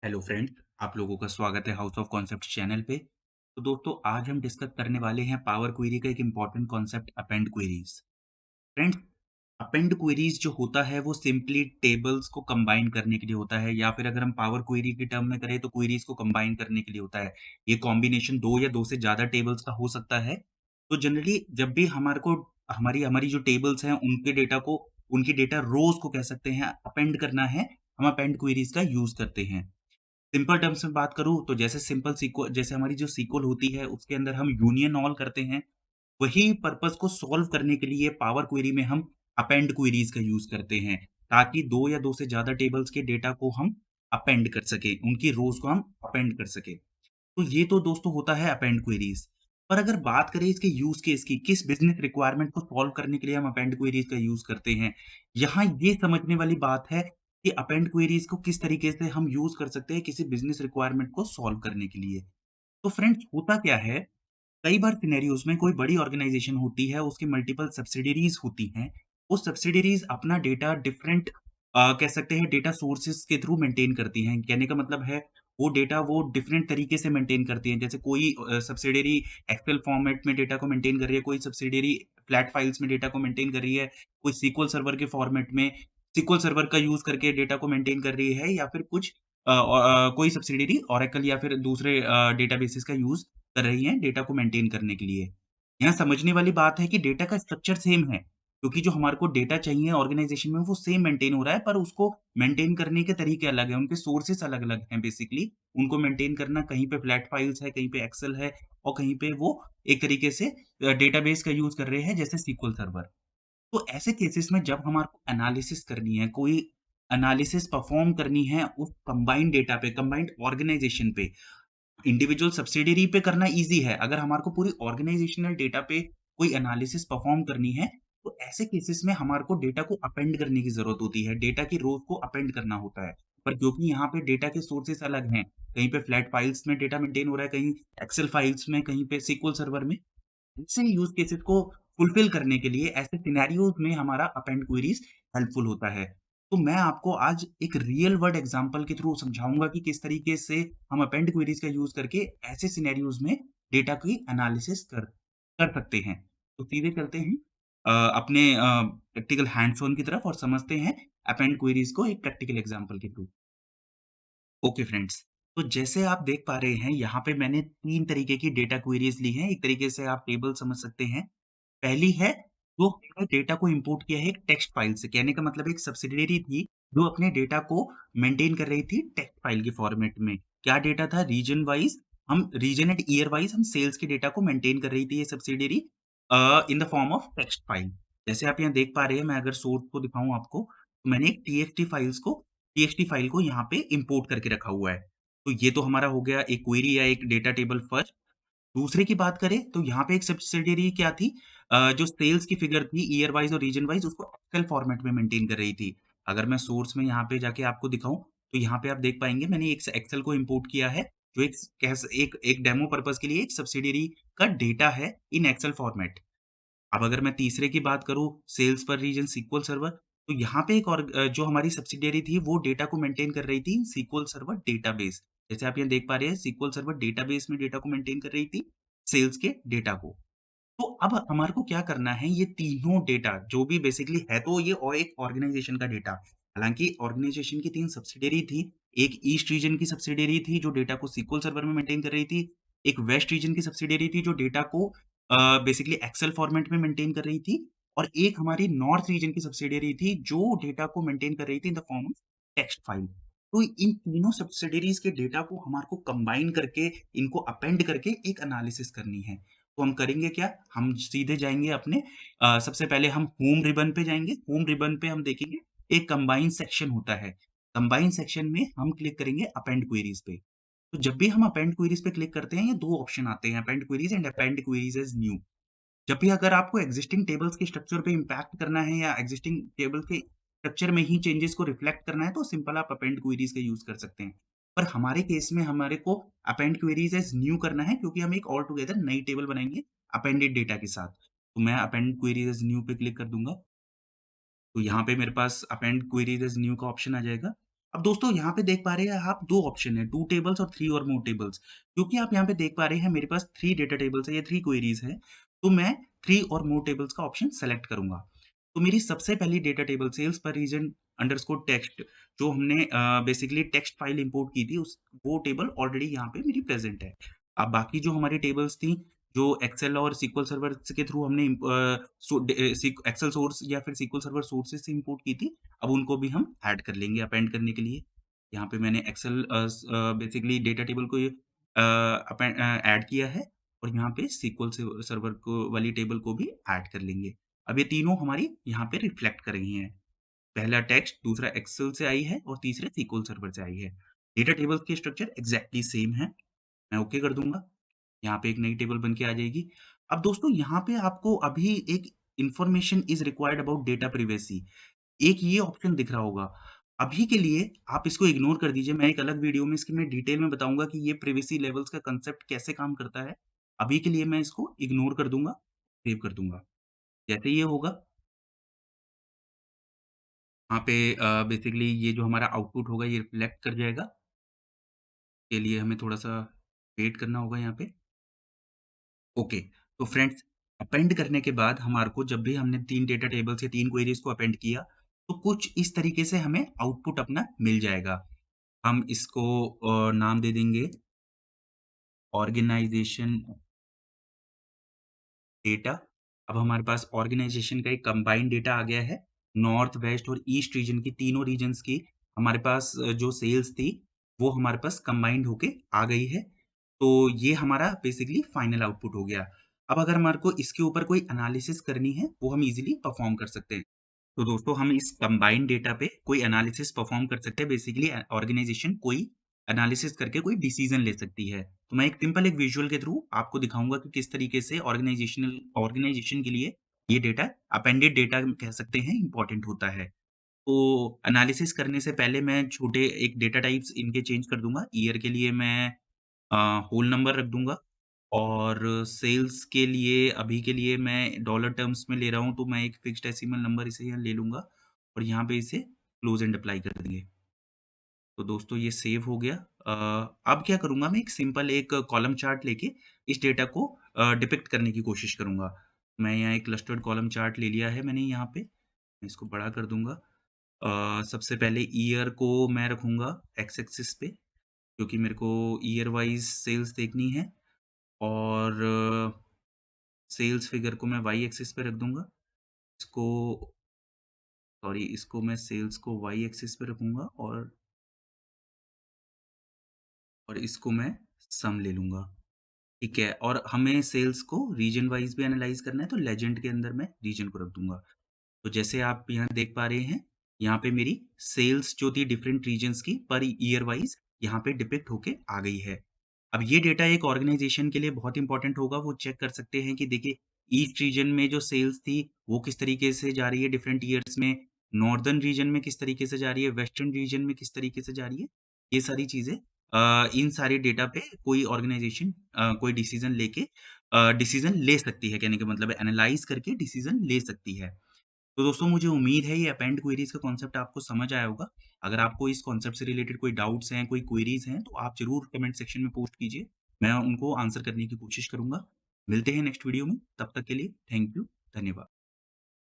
Hello friends, आप लोगों का स्वागत है हाउस ऑफ कॉन्सेप्ट चैनल पे। तो दोस्तों आज हम डिस्कस करने वाले हैं पावर क्वेरी का एक important concept append queries. Friends, append queries जो होता है वो सिंपली टेबल्स को कंबाइन करने के लिए होता है, या फिर अगर हम पावर क्वेरी के टर्म में करें तो क्वेरीज को कंबाइन करने के लिए होता है। ये कॉम्बिनेशन दो या दो से ज्यादा टेबल्स का हो सकता है। तो जनरली जब भी हमारे को हमारी हमारी जो टेबल्स हैं उनकी डेटा रोज को कह सकते हैं अपेंड करना है, हम अपेंड क्वेरीज का यूज करते हैं। सिंपल टर्म्स में बात करूँ तो जैसे हमारी जो सीक्वल होती है उसके अंदर हम यूनियन ऑल करते हैं, वही पर्पज़ को सॉल्व करने के लिए पावर क्वेरी में हम अपेंड क्वेरीज़ का यूज़ करते हैं, ताकि 2 या 2 से ज़्यादा टेबल्स के डेटा को हम अपेंड कर सकें, उनकी रोज़ को हम अपेंड कर सकें। तो ये तो दोस्तों होता है अपेंड क्वेरीज़। पर अगर बात करें इसके यूज़ केस की, किस बिज़नेस रिक्वायरमेंट को सॉल्व करने के लिए हम अपेंड क्वेरीज़ का यूज़ करते हैं, यहाँ ये समझने वाली बात है कि अपेंड क्वेरीज़ को किस तरीके से हम यूज़ कर सकते हैं किसी बिज़नेस रिक्वायरमेंट को सॉल्व करने के लिए। तो फ्रेंड्स होता क्या है, कई बार सिनेरियोज़ में कोई बड़ी ऑर्गेनाइज़ेशन होती है, उसकी मल्टीपल सब्सिडियरीज़ होती हैं। वो सब्सिडियरीज़ अपना डेटा डिफरेंट कह सकते हैं डेटा सोर्सेज़ के थ्रू मेंटेन करती हैं। कहने का मतलब है वो डेटा वो डिफरेंट तरीके से मेंटेन करती हैं। जैसे कोई सब्सिडियरी एक्सेल फॉर्मेट में डेटा को मेंटेन कर रही है, कोई सब्सिडियरी फ्लैट फाइल्स में डेटा को मेंटेन कर रही है, कोई SQL सर्वर के फॉर्मेट में SQL सर्वर का यूज़ करके डेटा को मेंटेन कर रही है, या फिर कुछ कोई सब्सिडियरी ओरेकल या फिर दूसरे डेटाबेसेस का यूज़ कर रही हैं डेटा को मेंटेन करने के लिए। यहाँ समझने वाली बात है कि डेटा का स्ट्रक्चर सेम है, क्योंकि जो हमारे को डेटा चाहिए ऑर्गेनाइज़ेशन में वो सेम मेंटेन हो रहा है, पर उसको मेंटेन करने के तरीके अलग हैं, उनके सोर्सेस अलग-अलग हैं बेसिकली। उनको मेंटेन करना कहीं पे फ्लैट फाइल्स है, कहीं पे एक्सेल है और कहीं पे वो एक तरीके से डेटाबेस का यूज़ कर रहे हैं जैसे SQL सर्वर। तो ऐसे केसेस में जब हमारे को एनालिसिस करनी है, कोई एनालिसिस परफॉर्म करनी है उस कंबाइंड डेटा पे, कंबाइंड ऑर्गेनाइज़ेशन पे, इंडिविजुअल सब्सिडियरी पे करना ईज़ी है। अगर हमारे को पूरी ऑर्गेनाइज़ेशनल डेटा पे कोई एनालिसिस परफॉर्म करनी है, तो ऐसे केसेस में हमारे को डेटा को अपेंड करने की ज़रूरत होती है। डेटा की रोज़ को अपेंड करना होता है। पर क्योंकि यहाँ पे डेटा के सोर्सेज़ अलग हैं, कहीं पे फ्लैट फाइल्स में डेटा मेंटेन हो रहा है, कहीं एक्सेल फाइल्स में, कहीं पे SQL सर्वर में। ऐसे यूज़ केसेस को फुलफिल करने के लिए ऐसे सिनेरियोज़ में हमारा अपेंड क्वेरीज़ हेल्पफुल होता है। तो मैं आपको आज एक रियल वर्ल्ड एग्ज़ाम्पल के थ्रू समझाऊँगा कि किस तरीके से हम अपेंड क्वेरीज़ का यूज़ करके ऐसे सिनेरियोज़ में डेटा की एनालिसिस कर कर सकते हैं। तो सीधे चलते हैं अपने प्रैक्टिकल हैंड्स ऑन की तरफ और समझते हैं अपेंड क्वेरीज़ को एक प्रैक्टिकल एग्ज़ाम्पल के थ्रू। ओके फ्रेंड्स, तो जैसे आप देख पा रहे हैं यहाँ पे मैंने 3 तरीके की डेटा क्वेरीज़ ली हैं। एक तरीके से आप टेबल समझ सकते हैं। पहली है, जो हमने डेटा को इम्पोर्ट किया है एक टेक्स्ट फाइल से। कहने का मतलब एक सब्सिडियरी थी, जो अपने डेटा को मेंटेन कर रही थी टेक्स्ट फाइल के फॉर्मेट में। क्या डेटा था? रीजन वाइज़, हम रीजन एंड ईयर वाइज़ हम सेल्स के डेटा को मेंटेन कर रही थी ये subsidiary in the form of text file. जैसे आप यहाँ देख पा रहे हैं, मैं अगर सोर्स को दिखाऊँ आपको, तो मैंने एक टीएक्सटी फाइल को यहाँ पे इम्पोर्ट करके रखा हुआ है। तो ये तो हमारा हो गया एक क्वेरी या एक डेटा टेबल फर्स्ट। दूसरे की बात करें तो यहाँ पे एक सब्सिडियरी क्या थी, जो सेल्स की फिगर थी ईयर वाइज़ और रीजन वाइज़ उसको एक्सेल फॉर्मेट में मेंटेन कर रही थी। अगर मैं सोर्स में यहाँ पे जाके आपको दिखाऊँ, तो यहाँ पे आप देख पाएँगे मैंने एक एक्सेल को इम्पोर्ट किया है, जो एक डेमो पर्पज़ के लिए एक सब्सिडियरी का डेटा है इन एक्सेल फॉर्मेट। अब अगर मैं तीसरे की बात करूँ सेल्स पर रीजन SQL सर्वर, तो यहाँ पे जो हमारी सब्सिडियरी थी वो डेटा को मेंटेन कर रही थी SQL सर्वर डेटाबेस। जैसे आप यहाँ देख पा रहे हैं SQL सर्वर डेटाबेस में डेटा को मेंटेन कर रही थी, सेल्स के डेटा को। तो अब हमारे को क्या करना है, ये तीनों डेटा जो भी बेसिकली है तो ये और एक ऑर्गेनाइज़ेशन का डेटा। हालाँकि ऑर्गेनाइज़ेशन की 3 सब्सिडियरी थी। एक ईस्ट रीजन की सब्सिडियरी थी जो डेटा को SQL सर्वर में मेंटेन कर रही थी। एक वेस्ट रीजन की सब्सिडियरी थी जो डेटा को बेसिकली एक्सेल फॉर्मेट में मेंटेन कर रही थी। और एक हमारी नॉर्थ रीजन की सब्सिडियरी थी जो डेटा को मेंटेन कर रही थी in the form of text file. तो इन तीनों सब्सिडियरीज़ के डेटा को हमारे को कंबाइन करके, इनको अपेंड करके एक एनालिसिस करनी है। तो हम करेंगे क्या? हम सीधे जाएँगे अपने सबसे पहले हम होम रिबन पे जाएँगे। होम रिबन पे हम देखेंगे एक कंबाइन सेक्शन होता है। कंबाइन सेक्शन में हम क्लिक करेंगे अपेंड क्वेरीज़ पे। तो जब भी हम अपेंड क्वेरीज़ पे क्लिक करते हैं, ये 2 ऑप्शन आते हैं, append queries and append queries as new. जब भी अगर आपको एक्सिस्टिंग टेबल्स के स्ट्रक्चर पे इम्पैक्ट करना है या एक्सिस्टिंग टेबल के स्ट्रक्चर में ही चेंजेस को रिफ्लेक्ट करना है, तो सिंपल आप अपेंड क्वेरीज़ का यूज़ कर सकते हैं। पर हमारे केस में हमारे को अपेंड क्वेरीज़ एज़ न्यू करना है, क्योंकि हम एक ऑल टुगेदर नई टेबल बनाएँगे अपेंडेड डेटा के साथ। तो मैं अपेंड क्वेरीज़ एज़ न्यू पे क्लिक कर दूँगा। तो यहाँ पे मेरे पास अपेंड क्वेरीज़ एज़ न्यू का ऑप्शन आ जाएगा। अब दोस्तों यहाँ पे देख पा रहे हैं आप 2 ऑप्शन है, 2 टेबल्स और 3 और मोर टेबल्स। क्योंकि आप यहाँ पे देख पा रहे हैं मेरे पास 3 डेटा टेबल्स है या 3 क्वेरीज़ हैं, तो मैं 3 और मोर टेबल्स का ऑप्शन सेलेक्ट करूँगा। तो मेरी सबसे पहली डेटा टेबल सेल्स पर रीजन अंडरस्कोर टेक्स्ट जो हमने बेसिकली टेक्स्ट फाइल इंपोर्ट की थी उस वो टेबल ऑलरेडी यहाँ पे मेरी प्रेज़ेंट है। अब बाकी जो हमारी टेबल्स थी, जो एक्सेल और SQL सर्वर के थ्रू हमने एक्सेल सोर्स या फिर SQL सर्वर सोर्सेज़ से इंपोर्ट की थी, अब उनको भी हम ऐड कर लेंगे अपेंड करने के लिए। यहाँ पे मैंने एक्सेल बेसिकली डेटा टेबल को ऐड किया है और यहाँ पे SQL सर्वर को वाली टेबल को भी ऐड कर लेंगे। अब ये तीनों हमारी यहाँ पे रिफ्लेक्ट कर रही हैं। पहला टेक्स्ट, दूसरा एक्सेल से आई है और तीसरा SQL सर्वर से आई है। डेटा टेबल्स की स्ट्रक्चर एग्ज़ैक्टली सेम है। मैं ओके कर दूँगा। यहाँ पे एक नई टेबल बन के आ जाएगी। अब दोस्तों यहाँ पे आपको अभी एक information is required about data privacy एक ये ऑप्शन दिख रहा होगा। अभी के लिए आप इसको इग्नोर कर दीजिए, मैं एक अलग वीडियो में इसकी मैं डिटेल में बताऊँगा कि ये प्राइवेसी लेवल्स का कांसेप्ट कैसे काम करता है। अभी के लिए मैं इसको इग्नोर कर दूँगा, सेव कर दूँगा। जैसे ये होगा, वहाँ पे बेसिकली ये जो हमारा आउटपुट होगा ये रिफ्लेक्ट कर जाएगा। के लिए हमें थोड़ा-सा वेट करना होगा यहाँ पे। ओके, तो फ्रेंड्स अपेंड करने के बाद हमारे को जब भी हमने 3 डेटा टेबल्स या 3 क्वेरीज़ को अपेंड किया, तो कुछ इस तरीके से हमें आउटपुट अपना मिल जाएगा। हम इसको नाम दे देंगे ऑर्गेनाइज़ेशन डेटा। अब हमारे पास ऑर्गेनाइज़ेशन का एक कंबाइंड डेटा आ गया है। नॉर्थ, वेस्ट और ईस्ट रीजन की तीनों रीजन्स की हमारे पास जो सेल्स थी, वो हमारे पास कंबाइंड होके आ गई है। तो ये हमारा बेसिकली फाइनल आउटपुट हो गया। अब अगर हमारे को इसके ऊपर कोई एनालिसिस करनी है, वो हम ईज़िली परफ़ॉर्म कर सकते हैं। तो दोस्तों हम इस कंबाइंड डेटा पे कोई एनालिसिस परफॉर्म कर सकते हैं बेसिकली ऑर्गेनाइजेशन कोई एनालिसिस करके कोई डिसीजन ले सकती है। तो मैं एक सिंपल एक विजुअल के थ्रू आपको दिखाऊँगा कि किस तरीके से ऑर्गेनाइजेशन के लिए ये डेटा अपेंडेड डेटा कह सकते हैं इम्पोर्टेंट होता है। तो एनालिसिस करने से पहले मैं छोटे एक डेटा टाइप्स इनके चेंज कर दूँगा। ईयर के लिए मैं अ, होल नंबर रख दूँगा और सेल्स के लिए अभी के लिए मैं डॉलर टर्म्स में ले रहा हूँ, तो मैं एक फिक्स्ड डेसिमल नंबर इसे यहाँ ले लूँगा और यहाँ पे इसे क्लोज़ एंड अप्लाई कर देंगे। तो दोस्तों ये सेव हो गया। अब क्या करूँगा मैं एक सिंपल एक कॉलम चार्ट लेके इस डेटा को डिपिक्ट करने की कोशिश करूँगा। मैं यहाँ एक क्लस्टर्ड कॉलम चार्ट ले लिया है मैंने यहाँ पे, मैं इसको बड़ा कर दूँगा। सबसे पहले ईयर को मैं रखूँगा एक्स एक्सिस पे, क्योंकि मेरे को ईयर वाइज़ सेल्स देखनी है और सेल्स फिगर को मैं वाई एक्सिस पे रख दूँगा। इसको सॉरी इसको मैं सेल्स को वाई एक्सिस पे रखूँगा और इसको मैं सम ले लूँगा। ठीक है? और हमें सेल्स को रीजन वाइज़ भी एनालाइज़ करना है, तो लेजेंड के अंदर मैं रीजन को रख दूँगा। तो जैसे आप यहाँ देख पा रहे हैं, यहाँ पे मेरी सेल्स जो थी डिफरेंट रीजन्स की पर ईयर वाइज़ यहाँ पे डिपिक्ट होके आ गई है। अब ये डेटा एक ऑर्गेनाइज़ेशन के लिए बहुत इम्पोर्टेंट होगा, वो चेक कर सकते हैं कि देखिए ईस्ट रीजन में जो सेल्स थी, वो किस तरीके से जा रही है डिफरेंट ईयर्स में, नॉर्दर्न रीजन में किस तरीके से जा रही है, वेस्टर्न रीजन में किस तरीके से जा रही है। ये सारी चीज़ें इन सारे डेटा पे कोई ऑर्गेनाइज़ेशन कोई डिसीज़न ले सकती है, कहने का मतलब है एनालाइज़ करके डिसीज़न ले सकती है। तो दोस्तों मुझे उम्मीद है ये अपेंड क्वेरीज़ का कॉन्सेप्ट आपको समझ आया होगा। अगर आपको इस कॉन्सेप्ट से रिलेटेड कोई डाउट्स हैं, कोई क्वेरीज़ हैं, तो आप ज़रूर कमेंट सेक्शन में पोस्ट कीजिए। मैं उनको आंसर करने की कोशिश करूँगा। मिलते हैं नेक्स्ट वीडियो में, तब तक के लिए थैंक यू, धन्यवाद।